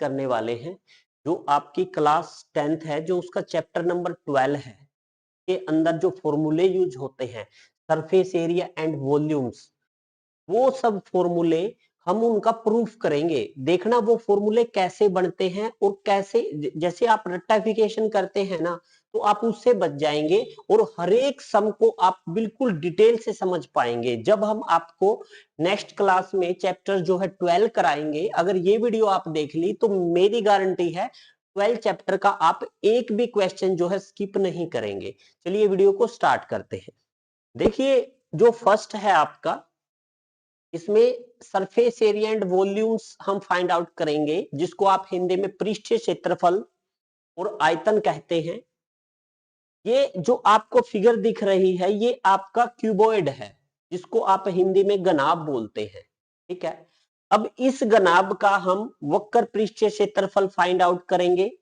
करने वाले हैं जो आपकी क्लास 10th है, जो उसका चैप्टर नंबर 12 है के अंदर जो फॉर्मूले यूज होते हैं सरफेस एरिया एंड वॉल्यूम्स, वो सब फॉर्मूले हम उनका प्रूफ करेंगे। देखना वो फॉर्मूले कैसे बनते हैं और कैसे, जैसे आप रेक्टिफिकेशन करते हैं ना, तो आप उससे बच जाएंगे और हर एक सम को आप बिल्कुल डिटेल से समझ पाएंगे। जब हम आपको नेक्स्ट क्लास में चैप्टर जो है 12 कराएंगे, अगर ये वीडियो आप देख ली तो मेरी गारंटी है 12 चैप्टर का आप एक भी क्वेश्चन जो है स्किप नहीं करेंगे। चलिए वीडियो को स्टार्ट करते हैं। देखिए जो फर्स्ट है आपका, इसमें सरफेस एरिया एंड वॉल्यूम्स हम फाइंड आउट करेंगे, जिसको आप हिंदी में पृष्ठीय क्षेत्रफल और आयतन कहते हैं। ये जो आपको फिगर दिख रही है ये आपका क्यूबॉइड है, जिसको आप हिंदी में घनाभ बोलते हैं। ठीक है, अब इस घनाभ का हम वक्र पृष्ठीय क्षेत्रफल फाइंड आउट करेंगे,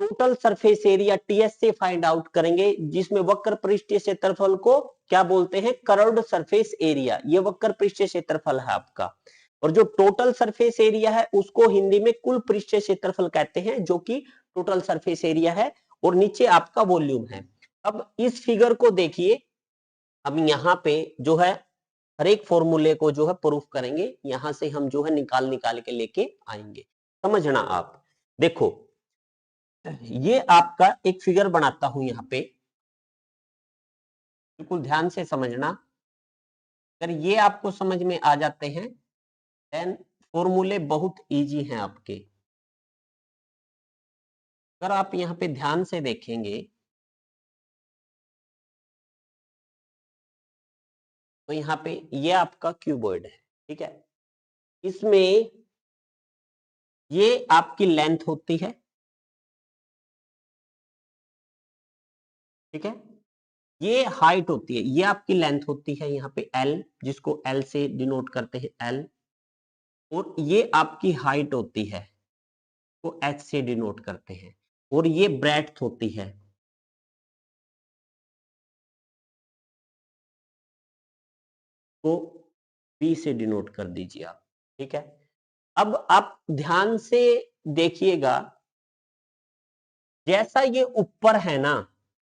टोटल सरफेस एरिया टीएस से फाइंड आउट करेंगे, जिसमें वक्र पृष्ठीय क्षेत्रफल को क्या बोलते हैं, कर्व्ड सरफेस एरिया। ये वक्र पृष्ठीय क्षेत्रफल है आपका, और जो टोटल सरफेस एरिया है उसको हिंदी में कुल पृष्ठीय क्षेत्रफल कहते हैं, जो कि टोटल सरफेस एरिया है, और नीचे आपका वॉल्यूम है। अब इस फिगर को देखिए, अब यहाँ पे जो है हर एक फॉर्मूले को जो है प्रूफ करेंगे, यहां से हम जो है निकाल निकाल के लेके आएंगे। समझना आप, देखो ये आपका एक फिगर बनाता हूं यहां पे, बिल्कुल ध्यान से समझना। अगर ये आपको समझ में आ जाते हैं देन फॉर्मूले बहुत इजी हैं आपके। अगर आप यहां पे ध्यान से देखेंगे तो यहां पे ये आपका क्यूबॉइड है। ठीक है, इसमें ये आपकी लेंथ होती है। ठीक है, ये हाइट होती है, ये आपकी लेंथ होती है यहाँ पे एल, जिसको एल से डिनोट करते हैं एल, और ये आपकी हाइट होती है को एच से डिनोट करते हैं, और ये ब्रेड्थ होती है, को बी से डिनोट कर दीजिए आप। ठीक है, अब आप ध्यान से देखिएगा, जैसा ये ऊपर है ना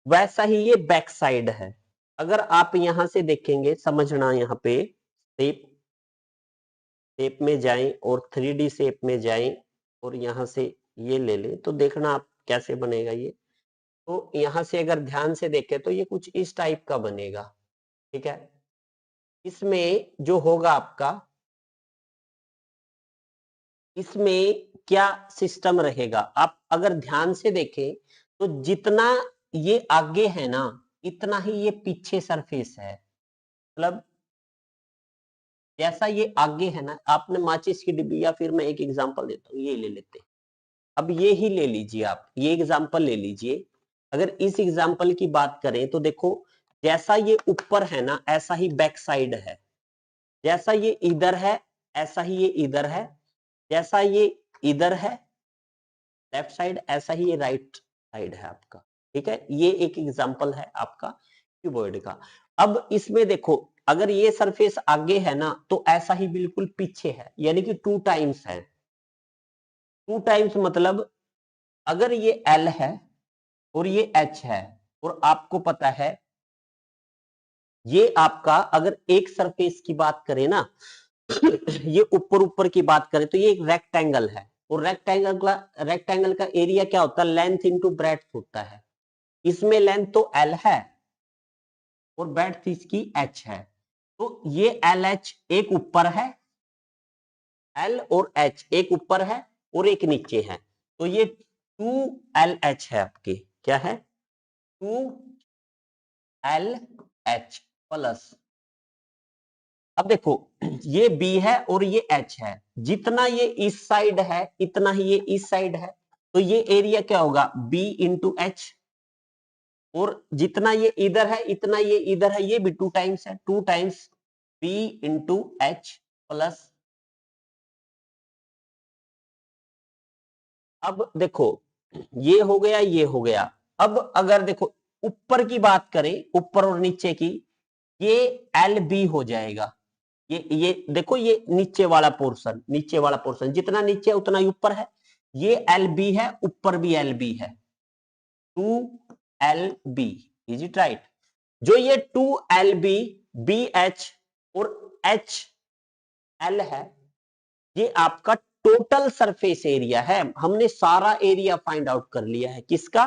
वैसा ही ये बैक साइड है। अगर आप यहां से देखेंगे, समझना, यहाँ पे शेप शेप में जाएं और 3D शेप में जाएं और यहां से ये ले लें, तो देखना आप कैसे बनेगा ये। तो यहां से अगर ध्यान से देखें तो ये कुछ इस टाइप का बनेगा। ठीक है, इसमें जो होगा आपका, इसमें क्या सिस्टम रहेगा, आप अगर ध्यान से देखें तो जितना ये आगे है ना इतना ही ये पीछे सरफेस है। मतलब जैसा ये आगे है ना, आपने माचिस की डिब्बी, या फिर मैं एक एग्जांपल देता हूँ, ये ले लेते हैं। अब ये ही ले लीजिए, आप ये एग्जांपल ले लीजिए। अगर इस एग्जांपल की बात करें तो देखो, जैसा ये ऊपर है ना ऐसा ही बैक साइड है, जैसा ये इधर है ऐसा ही ये इधर है, जैसा ये इधर है लेफ्ट साइड ऐसा ही ये राइट साइड है आपका। ठीक है, ये एक एग्जांपल है आपका क्यूबॉइड का। अब इसमें देखो, अगर ये सरफेस आगे है ना तो ऐसा ही बिल्कुल पीछे है, यानी कि 2 टाइम्स है। 2 टाइम्स मतलब अगर ये एल है और ये एच है, और आपको पता है ये आपका, अगर एक सरफेस की बात करें ना ये ऊपर ऊपर की बात करें तो ये एक रेक्टेंगल है, और रेक्टेंगल का एरिया क्या होता है, लेंथ इंटू ब्रेड्थ होता है। इसमें लेंथ तो एल है और ब्रेड्थ इसकी एच है, तो ये एल एच एक ऊपर है, एल और एच एक ऊपर है और एक नीचे है, तो ये 2LH है आपके, क्या है, 2LH प्लस। अब देखो ये B है और ये H है, जितना ये इस साइड है इतना ही ये इस साइड है, तो ये एरिया क्या होगा B इंटू एच, और जितना ये इधर है इतना ये इधर है, ये भी 2 टाइम्स है, 2 times B into H plus. अब देखो ये हो गया, ये हो गया। अब अगर देखो ऊपर की बात करें, ऊपर और नीचे की, ये एल बी हो जाएगा। ये देखो, ये नीचे वाला पोर्शन जितना नीचे उतना ही ऊपर है। ये एल बी है, ऊपर भी एल बी है, 2LB, इज इट राइट? जो ये 2LB, BH और HL है, ये आपका टोटल सरफेस एरिया है। हमने सारा एरिया फाइंड आउट कर लिया है, किसका?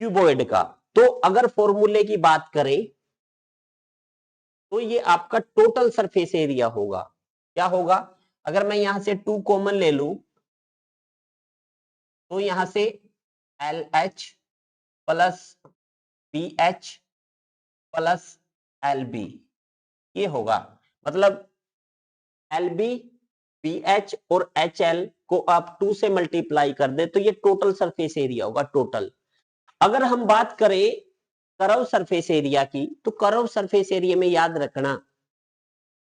क्यूबॉइड का। तो अगर फॉर्मूले की बात करें तो ये आपका टोटल सरफेस एरिया होगा। क्या होगा? अगर मैं यहां से 2 कॉमन ले लूं तो यहां से LH plus BH plus LB ये होगा। मतलब LB, BH और HL को आप 2 से मल्टीप्लाई कर दे तो ये टोटल सरफेस एरिया होगा, टोटल। अगर हम बात करें कर्व सरफेस एरिया की, तो कर्व सरफेस एरिया में याद रखना,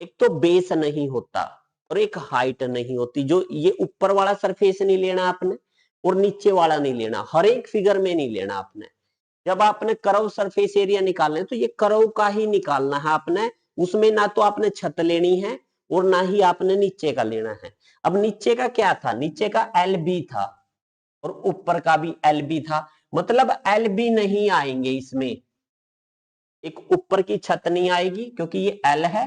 एक तो बेस नहीं होता और एक हाइट नहीं होती। जो ये ऊपर वाला सरफेस नहीं लेना आपने और नीचे वाला नहीं लेना, हर एक फिगर में नहीं लेना आपने। जब आपने कर्व सरफेस एरिया निकालना है तो ये कर्व का ही निकालना है आपने। उसमें ना तो आपने छत लेनी है और ना ही आपने नीचे का लेना है। अब नीचे का क्या था? नीचे का LB था और ऊपर का भी LB था, मतलब LB नहीं आएंगे इसमें। एक ऊपर की छत नहीं आएगी क्योंकि ये L है,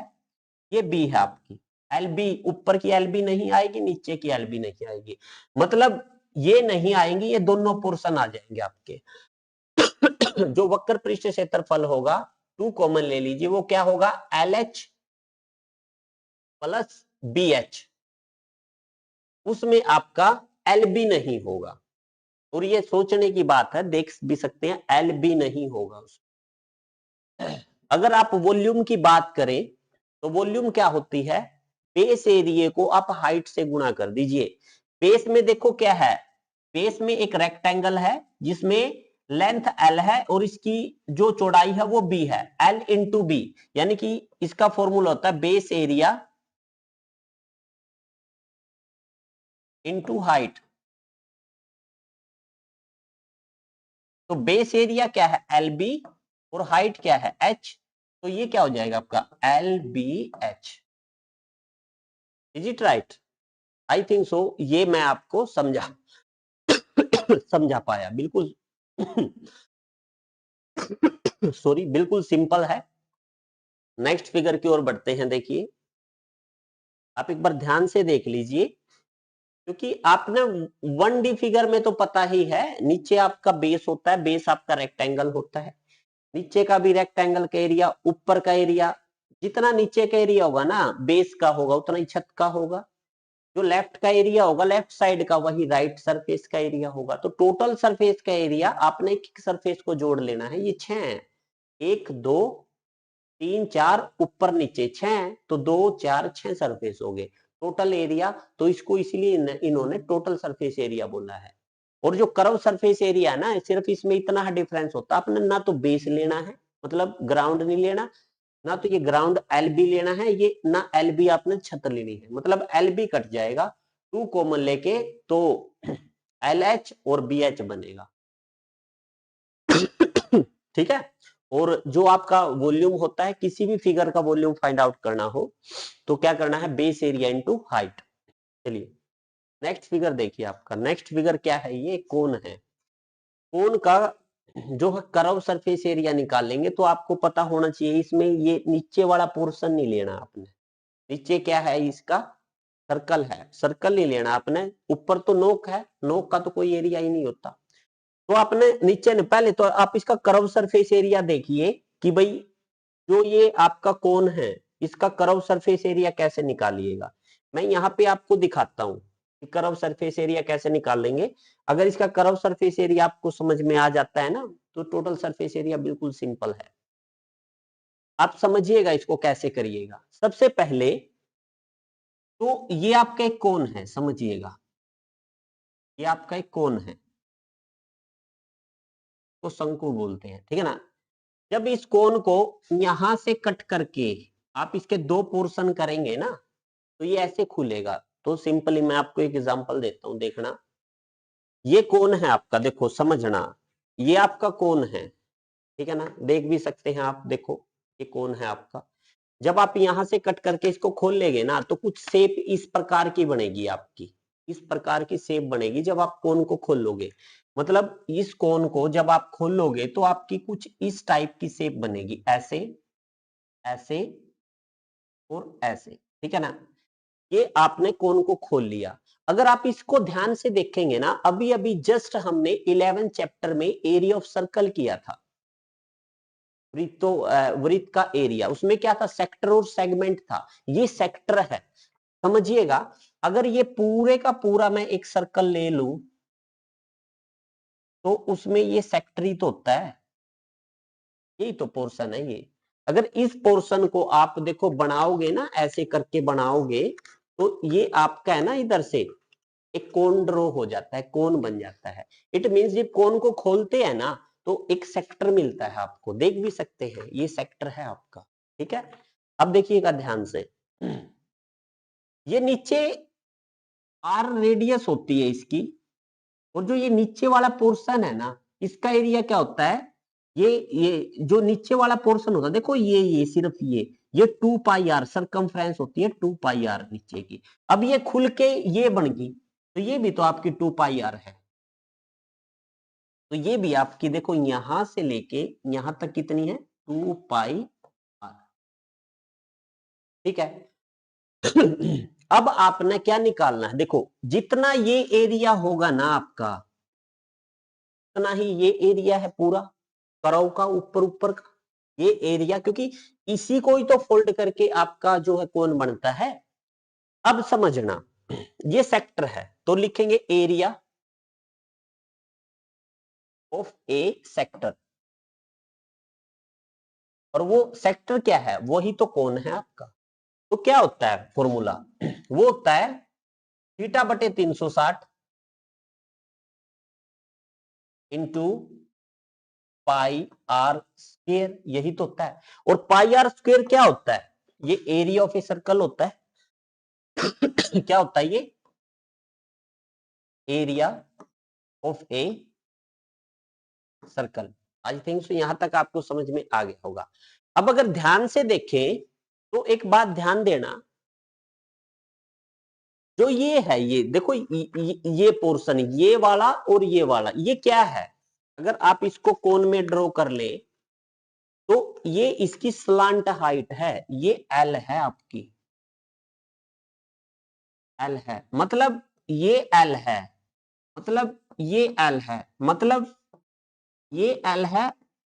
ये B है आपकी। LB, ऊपर की LB नहीं आएगी, नीचे की LB नहीं आएगी, मतलब ये नहीं आएंगी, ये दोनों पोर्शन आ जाएंगे आपके। जो वक्र पृष्ठ क्षेत्रफल होगा, 2 कॉमन ले लीजिए, वो क्या होगा? LH plus BH। उसमें आपका LB नहीं होगा, और ये सोचने की बात है, देख भी सकते हैं LB नहीं होगा उसमें। अगर आप वॉल्यूम की बात करें तो वॉल्यूम क्या होती है? बेस एरिया को आप हाइट से गुणा कर दीजिए। बेस में देखो क्या है, बेस में एक रेक्टेंगल है जिसमें लेंथ L है और इसकी जो चौड़ाई है वो B है, L इंटू B, यानी कि इसका फॉर्मूला होता है बेस एरिया इंटू हाइट। तो बेस एरिया क्या है? LB, और हाइट क्या है? H। तो ये क्या हो जाएगा आपका? LBH। Is it right? I think so. ये मैं आपको समझा समझा पाया, बिल्कुल सॉरी, बिल्कुल सिंपल है। नेक्स्ट फिगर की ओर बढ़ते हैं। देखिए, आप एक बार ध्यान से देख लीजिए, क्योंकि आपने 1D फिगर में तो पता ही है, नीचे आपका बेस होता है, बेस आपका रेक्टेंगल होता है, नीचे का भी रेक्टेंगल का एरिया, ऊपर का एरिया, जितना नीचे का एरिया होगा ना बेस का होगा उतना ही छत का होगा। जो लेफ्ट का एरिया होगा लेफ्ट साइड का, वही राइट सरफेस का एरिया होगा। तो टोटल सरफेस का एरिया आपने एक सरफेस को जोड़ लेना है। ये 6 है, 1 2 3 4, ऊपर नीचे 6 है, तो 2 4 6 सरफेस हो गए टोटल एरिया। तो इसको इसलिए इन्होंने टोटल सरफेस एरिया बोला है। और जो कर्व सरफेस एरिया है ना, सिर्फ इसमें इतना डिफरेंस होता है, आपने ना तो बेस लेना है, मतलब ग्राउंड नहीं लेना, ना तो ये ग्राउंड LB लेना है, ये ना LB आपने छत लेनी है, मतलब LB कट जाएगा, 2 कॉमन लेके तो LH और BH बनेगा। ठीक है। और जो आपका वॉल्यूम होता है, किसी भी फिगर का वॉल्यूम फाइंड आउट करना हो तो क्या करना है? Base area into height. चलिए नेक्स्ट फिगर देखिए। आपका नेक्स्ट फिगर क्या है? ये कोन है। कोन का जो कर्व सरफेस एरिया निकालेंगे तो आपको पता होना चाहिए, इसमें ये नीचे वाला पोर्शन नहीं लेना आपने। नीचे क्या है? इसका सर्कल है, सर्कल नहीं लेना आपने। ऊपर तो नोक है, नोक का तो कोई एरिया ही नहीं होता। तो आपने नीचे ने पहले तो आप इसका कर्व सरफेस एरिया देखिए कि भाई जो ये आपका कोन है, इसका कर्व सरफेस एरिया कैसे निकालिएगा। मैं यहाँ पे आपको दिखाता हूँ कि कर्व सरफेस एरिया कैसे निकाल लेंगे। अगर इसका कर्व सरफेस एरिया आपको समझ में आ जाता है ना, तो टोटल सरफेस एरिया बिल्कुल सिंपल है। आप समझिएगा इसको कैसे करिएगा। सबसे पहले तो ये आपका एक कोन है, समझिएगा, ये आपका एक कोन है, तो शंकु बोलते हैं, ठीक है ना। जब इस कोन को यहां से कट करके आप इसके 2 पोर्शन करेंगे ना, तो ये ऐसे खुलेगा। तो सिंपली मैं आपको एक एग्जांपल देता हूं, देखना। ये कोन है आपका, देखो समझना, ये आपका कोन है, ठीक है ना, देख भी सकते हैं आप, देखो ये कोन है आपका। जब आप यहां से कट करके इसको खोल लेंगे ना तो कुछ शेप इस प्रकार की बनेगी आपकी, इस प्रकार की शेप बनेगी जब आप कोन को खोल लोगे। मतलब इस कोन को जब आप खोल लोगे तो आपकी कुछ इस टाइप की शेप बनेगी, ऐसे ऐसे और ऐसे, ठीक है ना। ये आपने कोन को खोल लिया। अगर आप इसको ध्यान से देखेंगे ना, अभी अभी जस्ट हमने 11 चैप्टर में एरिया ऑफ सर्कल किया था, वृत्त का एरिया, उसमें क्या था, सेक्टर और सेगमेंट था। ये सेक्टर है, समझिएगा। अगर ये पूरे का पूरा मैं एक सर्कल ले लूं तो उसमें ये सेक्टर ही तो होता है, यही तो पोर्शन है ये। अगर इस पोर्शन को आप देखो बनाओगे ना, ऐसे करके बनाओगे तो ये आपका है ना, इधर से एक कोन ड्रॉ हो जाता है, कोन बन जाता है। इट मींस जब कोन को खोलते हैं ना तो एक सेक्टर मिलता है आपको, देख भी सकते हैं ये सेक्टर है आपका, ठीक है। अब देखिएगा ध्यान से, ये नीचे आर रेडियस होती है इसकी, और जो ये नीचे वाला पोर्शन है ना इसका एरिया क्या होता है, ये जो नीचे वाला पोर्शन होता है, देखो ये सिर्फ ये 2 पाई आर सरकमफ्रेंस होती है, 2 पाई आर नीचे की। अब ये खुल के ये बन गई तो ये भी तो आपकी 2 पाई आर है। तो ये भी आपकी देखो यहां से लेके यहां तक कितनी है, 2 पाई आर, ठीक है। अब आपने क्या निकालना है, देखो जितना ये एरिया होगा ना आपका, उतना ही ये एरिया है पूरा कर्व का, ऊपर ऊपर का ये एरिया, क्योंकि इसी को ही तो फोल्ड करके आपका जो है कोन बनता है। अब समझना, ये सेक्टर है तो लिखेंगे एरिया ऑफ ए सेक्टर, और वो सेक्टर क्या है, वही तो कोन है आपका। तो क्या होता है फॉर्मूला, वो होता है थीटा बटे 360 इंटू पाई आर स्क्वायर, यही तो होता है। और पाई आर स्क्वायर क्या होता है, ये एरिया ऑफ ए सर्कल होता है। क्या होता है ये, area of a circle. I think so यहां तक आपको समझ में आ गया होगा। अब अगर ध्यान से देखें तो एक बात ध्यान देना, जो ये है, ये देखो ये पोर्शन, ये वाला और ये वाला, ये क्या है, अगर आप इसको कोन में ड्रॉ कर ले तो ये इसकी स्लांट हाइट है, ये एल है आपकी, एल है, मतलब ये एल है, मतलब ये एल है, मतलब ये एल है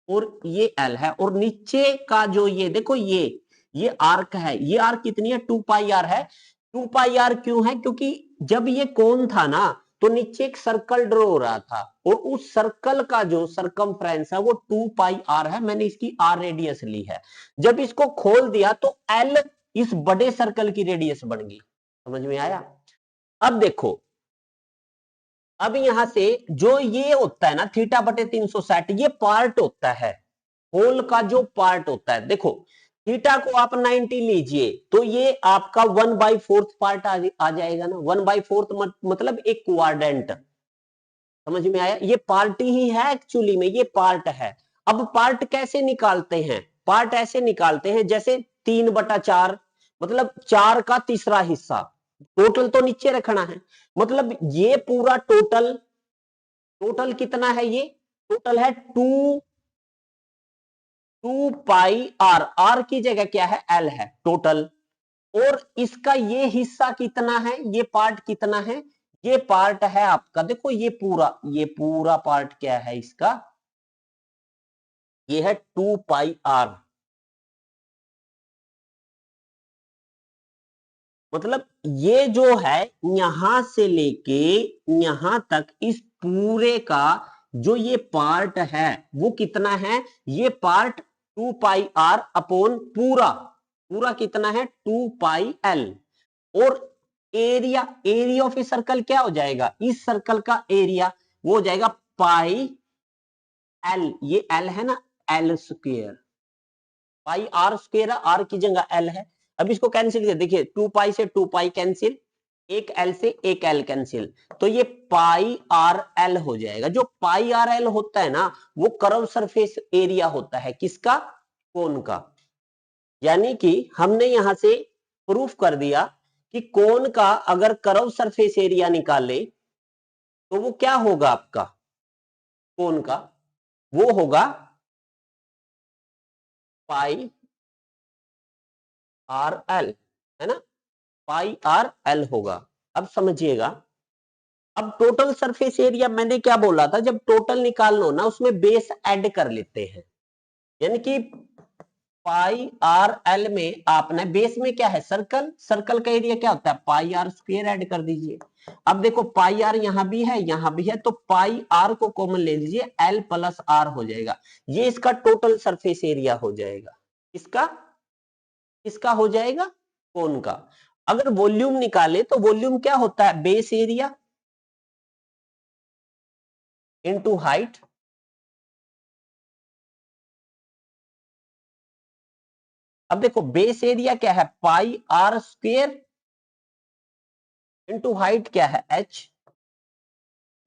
और ये एल है, और नीचे का जो ये देखो ये आर्क है, ये आर्क कितनी है, 2 पाई आर है। 2 पाई आर क्यों है, क्योंकि जब ये कोन था ना तो नीचे एक सर्कल ड्रॉ हो रहा था, और उस सर्कल का जो सरकमफ्रेंस है वो 2 पाई आर है, मैंने इसकी आर रेडियस ली है। जब इसको खोल दिया तो एल इस बड़े सर्कल की रेडियस बन गई, समझ में आया। अब देखो, अब यहां से जो ये होता है ना थीटा बटे 360, ये पार्ट होता है, होल का जो पार्ट होता है। देखो थीटा को आप 90 लीजिए तो ये आपका 1/4 पार्ट आ जाएगा ना, 1/4 मतलब एक क्वाड्रेंट, समझ में आया। ये पार्ट ही है एक्चुअली में, ये पार्ट है। अब पार्ट कैसे निकालते हैं, पार्ट ऐसे निकालते हैं जैसे 3/4, मतलब 4 का तीसरा हिस्सा, टोटल तो नीचे रखना है। मतलब ये पूरा टोटल, टोटल कितना है, ये टोटल है 2 पाई आर, आर की जगह क्या है, एल है टोटल। और इसका ये हिस्सा कितना है, ये पार्ट कितना है, ये पार्ट है आपका, देखो ये पूरा पार्ट क्या है इसका, ये है 2 पाई आर। मतलब ये जो है यहां से लेके यहां तक इस पूरे का जो ये पार्ट है वो कितना है, ये पार्ट 2 पाई आर अपॉन पूरा, पूरा कितना है 2 पाई एल। और area, area of a circle क्या हो जाएगा, इस सर्कल का एरिया वो हो जाएगा पाई एल, ये एल है ना, L square, pi R square, R की जगह एल है। अब इसको कैंसिल कर देखिए, 2 पाई से 2 पाई कैंसिल, एक एल से एक एल कैंसिल, तो ये पाई आर एल हो जाएगा। जो पाई आर एल होता है ना वो कर्व सरफेस एरिया होता है, किसका, कोन का। यानी कि हमने यहां से प्रूफ कर दिया कि कोन का अगर कर्व सरफेस एरिया निकाले तो वो क्या होगा, आपका कोन का वो होगा पाई आर एल, है ना, पाई आर एल होगा। अब समझिएगा, अब टोटल सरफेस एरिया मैंने क्या बोला था, जब टोटल निकालना हो ना उसमें बेस ऐड कर लेते हैं, यानी कि पाई आर एल में आपने बेस में क्या है, सर्कल, सर्कल का एरिया क्या होता है, पाई आर स्क्वायर ऐड कर दीजिए। अब देखो पाई आर यहां भी है यहां भी है, तो पाई आर को कॉमन ले लीजिए, एल प्लस आर हो जाएगा, ये इसका टोटल सरफेस एरिया हो जाएगा। इसका इसका हो जाएगा कोन का। अगर वॉल्यूम निकाले तो वॉल्यूम क्या होता है, बेस एरिया इनटू हाइट, अब देखो बेस एरिया क्या है, pi are square into height क्या है, एच।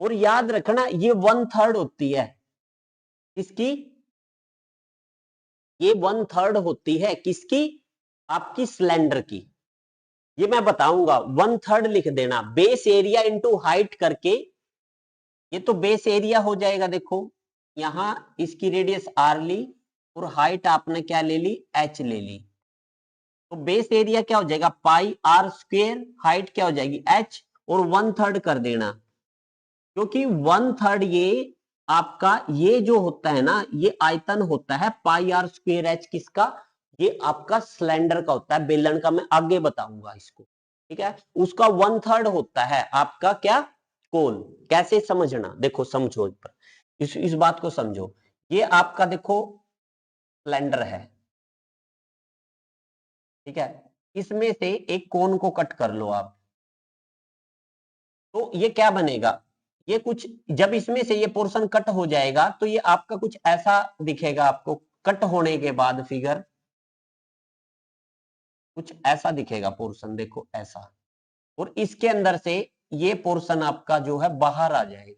और याद रखना ये 1/3 होती है इसकी, ये 1/3 होती है किसकी, आपकी सिलेंडर की। ये मैं बताऊंगा, 1/3 लिख देना, बेस एरिया इनटू हाइट करके, ये तो बेस एरिया हो जाएगा। देखो यहां इसकी रेडियस आर ली और हाइट आपने क्या ले ली, एच ले ली, तो बेस एरिया क्या हो जाएगा, पाई आर स्क्वायर, हाइट क्या हो जाएगी, एच, और 1/3 कर देना, क्योंकि 1/3 ये आपका ये जो होता है ना, ये आयतन होता है पाई आर स्क्वायर एच, किसका, ये आपका सिलेंडर का होता है, बेलन का, मैं आगे बताऊंगा इसको, ठीक है। उसका 1/3 होता है आपका क्या, कोन। कैसे समझना, देखो समझो, इस बात को समझो, ये आपका देखो सिलेंडर है, ठीक है, इसमें से एक कोन को कट कर लो आप, तो ये क्या बनेगा, ये कुछ, जब इसमें से ये पोर्शन कट हो जाएगा तो ये आपका कुछ ऐसा दिखेगा आपको, कट होने के बाद फिगर कुछ ऐसा दिखेगा पोर्शन, देखो ऐसा, और इसके अंदर से ये पोर्शन आपका जो है बाहर आ जाएगा।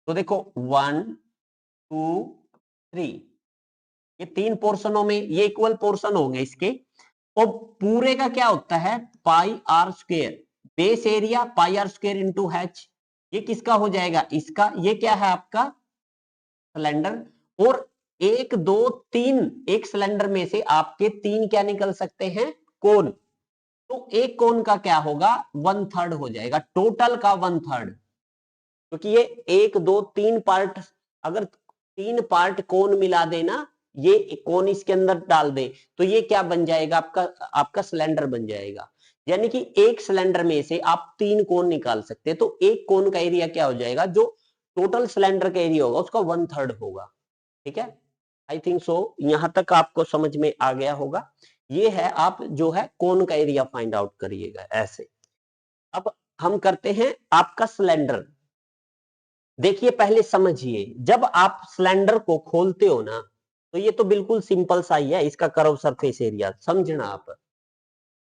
तो देखो 1 2 3, ये 3 पोर्शनों में ये इक्वल पोर्शन होंगे इसके, और पूरे का क्या होता है, pi are square, base area pi are square into h, ये किसका हो जाएगा, इसका, ये क्या है आपका सिलेंडर, और 1 2 3, एक सिलेंडर में से आपके 3 क्या निकल सकते हैं, कोन, तो एक कोन का क्या होगा, 1/3 हो जाएगा, टोटल का 1/3, क्योंकि ये 1 2 3 पार्ट, अगर 3 पार्ट कोन मिला देना, ये कोन इसके अंदर डाल दे, तो ये क्या बन जाएगा, आपका आपका सिलेंडर बन जाएगा। यानी कि एक सिलेंडर में से आप 3 कोन निकाल सकते हैं, तो एक कोन का एरिया क्या हो जाएगा, जो टोटल सिलेंडर का एरिया होगा उसका 1/3 होगा, ठीक है। आई थिंक सो यहां तक आपको समझ में आ गया होगा। ये है, आप जो है कोन का एरिया फाइंड आउट करिएगा ऐसे। अब हम करते हैं आपका सिलेंडर। देखिए पहले समझिए, जब आप सिलेंडर को खोलते हो ना, तो ये तो बिल्कुल सिंपल सा ही है, इसका कर्व सरफेस एरिया समझना आप।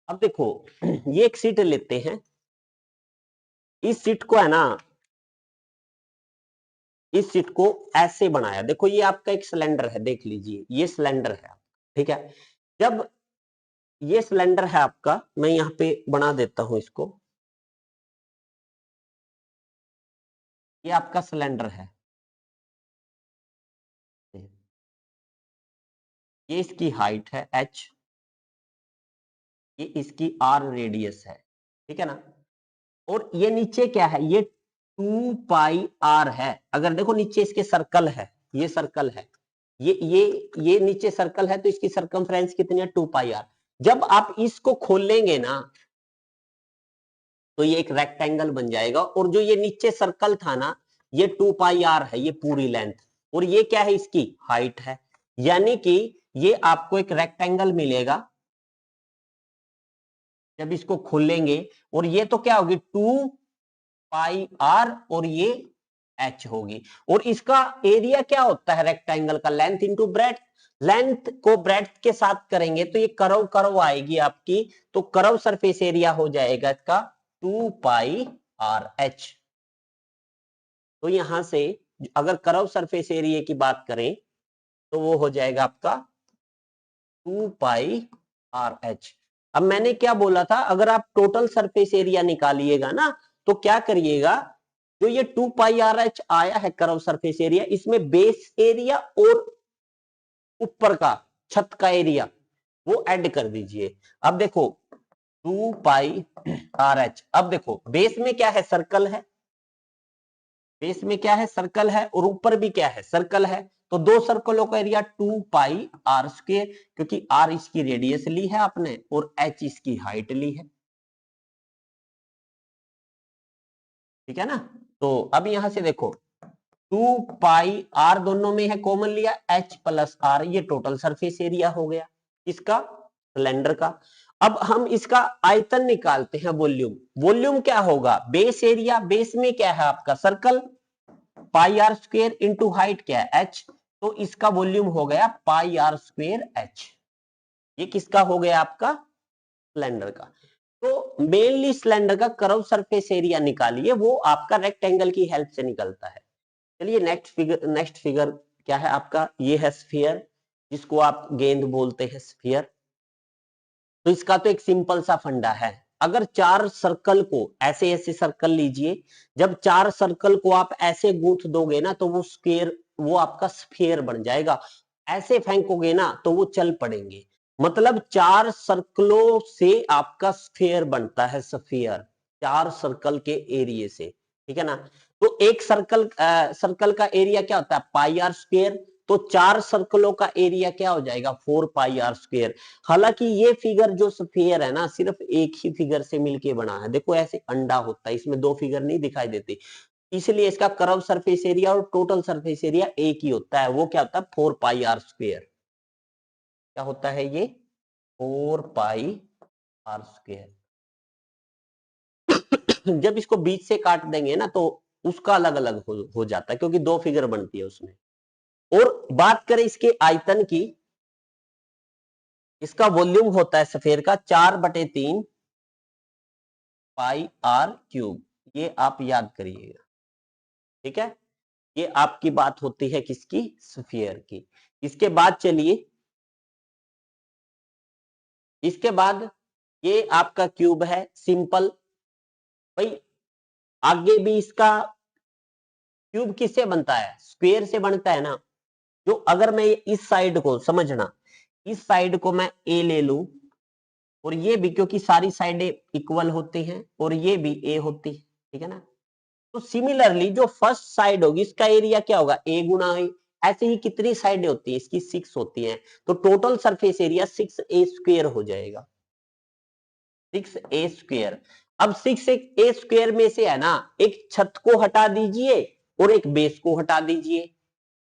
अब देखो ये एक सीट लेते हैं, इस सीट को है ना, इस सीट को ऐसे बनाया, देखो ये आपका एक सिलेंडर है, देख लीजिए ये सिलेंडर है, ठीक है। जब ये सिलेंडर है आपका, मैं यहां पे बना देता हूं इसको, ये आपका सिलेंडर है, ये इसकी हाइट है एच, ये इसकी आर रेडियस है, ठीक है ना, और ये नीचे क्या है, ये 2 पाई आर है। अगर देखो नीचे इसके सर्कल है, ये सर्कल है, ये नीचे सर्कल है, तो इसकी सरकमफ्रेंस कितनी है, 2 पाई आर। जब आप इसको खोल लेंगे ना, तो ये एक रेक्टेंगल बन जाएगा, और जो ये नीचे सर्कल था ना, ये 2 पाई आर है, ये पूरी लेंथ, और ये क्या है, इसकी हाइट है, यानी कि ये आपको एक रेक्टेंगल मिलेगा जब इसको खोलेंगे, और ये तो क्या होगी, 2 पाई आर, और ये एच होगी, और इसका एरिया क्या होता है रेक्टेंगल का, लेंथ इंटू ब्रेड्थ, लेंथ को ब्रेड्थ के साथ करेंगे तो ये कर्व कर्व आएगी आपकी, तो कर्व सरफेस एरिया हो जाएगा इसका 2 पाई आर एच। तो यहां से अगर कर्व सरफेस एरिया की बात करें तो वो हो जाएगा आपका 2 पाई आर एच। अब मैंने क्या बोला था, अगर आप टोटल सरफेस एरिया निकालिएगा ना तो क्या करिएगा, जो ये 2 पाई आर एच आया है कर्व सरफेस एरिया, इसमें बेस एरिया और ऊपर का छत का एरिया वो ऐड कर दीजिए। अब देखो 2 पाई आर एच, अब देखो बेस में क्या है, सर्कल है, बेस में क्या है, सर्कल है, और ऊपर भी क्या है, सर्कल है। तो दो सर्कलों का एरिया 2 पाई आर स्क्वायर, क्योंकि आर इसकी रेडियस ली है आपने और एच इसकी हाइट ली है, ठीक है ना। तो अब यहां से देखो 2 पाई आर दोनों में है, कॉमन लिया, एच प्लस आर, ये टोटल सरफेस एरिया हो गया इसका, सिलेंडर का। अब हम इसका आयतन निकालते हैं, वॉल्यूम। वॉल्यूम क्या होगा, बेस एरिया, बेस में क्या है आपका circle, pi R square into height क्या है, एच, तो इसका वॉल्यूम हो गया पाई आर स्क्वेयर एच। ये किसका हो गया, आपका सिलेंडर का। तो मेनली सिलेंडर का कर्व सरफेस एरिया निकालिए, वो आपका रेक्टेंगल की हेल्प से निकलता है। चलिए नेक्स्ट फिगर क्या है आपका, ये है स्फीयर, जिसको आप गेंद बोलते हैं स्फीयर। तो इसका तो एक सिंपल सा फंडा है, अगर चार सर्कल को ऐसे ऐसे सर्कल लीजिए, जब चार सर्कल को आप ऐसे गूंथ दोगे ना तो वो स्क्वायर, वो आपका स्फीयर बन जाएगा। ऐसे फेंकोगे ना तो वो चल पड़ेंगे, मतलब चार सर्कलों से आपका स्फीयर बनता है, स्फीयर चार सर्कल के एरिया से, ठीक है ना। तो एक सर्कल का एरिया क्या होता है, पाई आर स्क्वायर, तो चार सर्कलों का एरिया क्या हो जाएगा, 4 पाई आर स्क्वायर। हालांकि ये फिगर जो स्फीयर है ना, सिर्फ एक ही फिगर से मिलके बना है, देखो ऐसे अंडा होता है, इसमें दो फिगर नहीं दिखाई देती, इसलिए इसका कर्व सरफेस एरिया और टोटल सरफेस एरिया एक ही होता है, वो क्या होता है 4 पाई आर स्क्वायर। क्या होता है ये, 4 पाई आर स्क्वायर। जब इसको बीच से काट देंगे ना तो उसका अलग अलग हो जाता है, क्योंकि दो फिगर बनती है उसमें। और बात करें इसके आयतन की, इसका वॉल्यूम होता है सफेयर का 4/3 पाई आर क्यूब, ये आप याद करिएगा, ठीक है। ये आपकी बात होती है किसकी, स्फीयर की। इसके बाद चलिए, इसके बाद ये आपका क्यूब है सिंपल। भाई आगे भी इसका क्यूब किससे बनता है, स्क्वायर से बनता है ना। जो अगर मैं इस साइड को समझना, इस साइड को मैं ए ले लूं, और ये भी, क्योंकि सारी साइडें इक्वल होती हैं और ये भी ए होती है, ठीक है ना। तो सिमिलरली जो फर्स्ट साइड होगी इसका एरिया क्या होगा, ए गुना ए। ऐसे ही कितनी साइडें होती है इसकी, 6 होती हैं, तो total surface area 6a square हो जाएगा, 6a स्क्वायर। अब 6a स्क्वायर में से है ना, एक छत को हटा दीजिए और एक बेस को हटा दीजिए,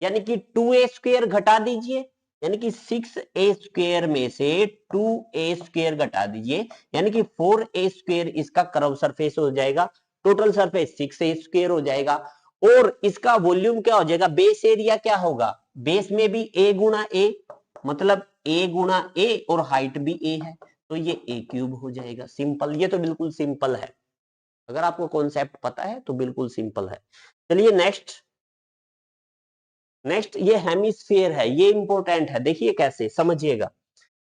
यानी कि 2a स्क्वायर घटा दीजिए, यानी कि 6a स्क्वायर में से 2a स्क्वायर घटा दीजिए, यानी कि 4a स्क्वायर इसका कर्व सरफेस हो जाएगा, टोटल सरफेस 6a स्क्वायर हो जाएगा। और इसका वॉल्यूम क्या हो जाएगा, बेस एरिया क्या होगा, बेस में भी a गुना a, मतलब a गुना a, और हाइट भी a है, तो ये a क्यूब हो जाएगा। सिंपल, ये तो बिल्कुल सिंपल है, अगर आपको कॉन्सेप्ट पता है तो बिल्कुल सिंपल है। चलिए नेक्स्ट ये हेमिस्फीयर है, ये इंपॉर्टेंट है, देखिए कैसे समझिएगा।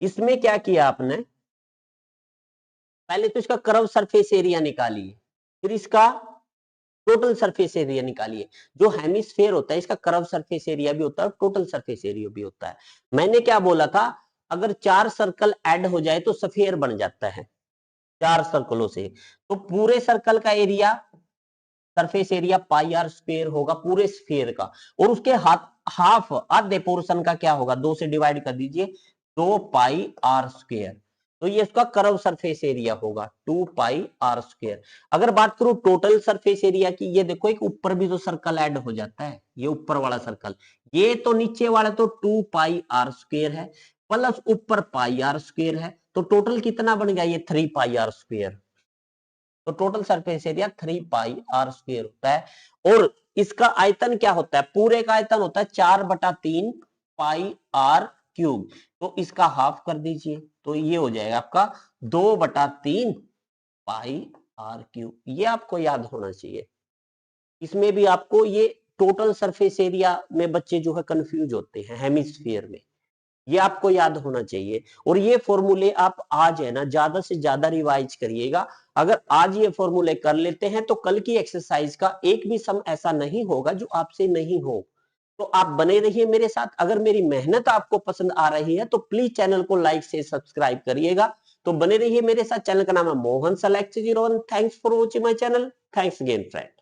इसमें क्या किया आपने, पहले तो इसका कर्व सरफेस एरिया निकालिए, फिर इसका टोटल सरफेस एरिया निकालिए। जो हेमिस्फीयर होता है इसका कर्व सरफेस एरिया भी होता है, टोटल सरफेस एरिया भी होता है। मैंने क्या बोला था, अगर चार सर्कल ऐड हो जाए तो स्फीयर बन जाता है, चार सर्कलों से। तो पूरे सर्कल का area, surface area pi are square होगा पूरे स्फीयर का, और उसके हाफ आधे पोर्शन का क्या होगा, 2 से डिवाइड कर दीजिए, 2 पाई आर स्क्वायर। तो ये इसका कर्व सरफेस एरिया होगा 2 पाई आर स्क्वायर। अगर बात करूं टोटल सरफेस एरिया की, ये देखो एक ऊपर भी तो सर्कल ऐड हो जाता है, ये ऊपर वाला सर्कल, ये तो नीचे वाला तो 2 पाई आर स्क्वायर है, प्लस ऊपर पाई आर स्क्वायर है, तो टोटल कितना बन गया, ये 3 पाई आर स्क्वायर। तो total surface area 3 pi are square होता है। और इसका आयतन क्या होता है, पूरे का आयतन होता है 4/3 पाई आर क्यूब, तो इसका हाफ कर दीजिए, तो ये हो जाएगा आपका 2/3 पाई आर क्यूब। ये आपको याद होना चाहिए। इसमें भी आपको ये टोटल सरफेस एरिया में बच्चे जो है कंफ्यूज होते हैं हेमिस्फीयर में, ये आपको याद होना चाहिए। और ये फॉर्मूले आप आज है ना ज्यादा से ज्यादा रिवाइज करिएगा। अगर आज ये फॉर्मूले कर लेते हैं तो कल की एक्सरसाइज का एक भी सम ऐसा नहीं होगा जो आपसे नहीं हो। तो आप बने रहिए मेरे साथ। अगर मेरी मेहनत आपको पसंद आ रही है तो प्लीज चैनल को लाइक से सब्सक्राइब करिएगा। तो बने रहिए मेरे साथ। चैनल का नाम है Mohan select 01। Thanks for watching my channel. Thanks again friend.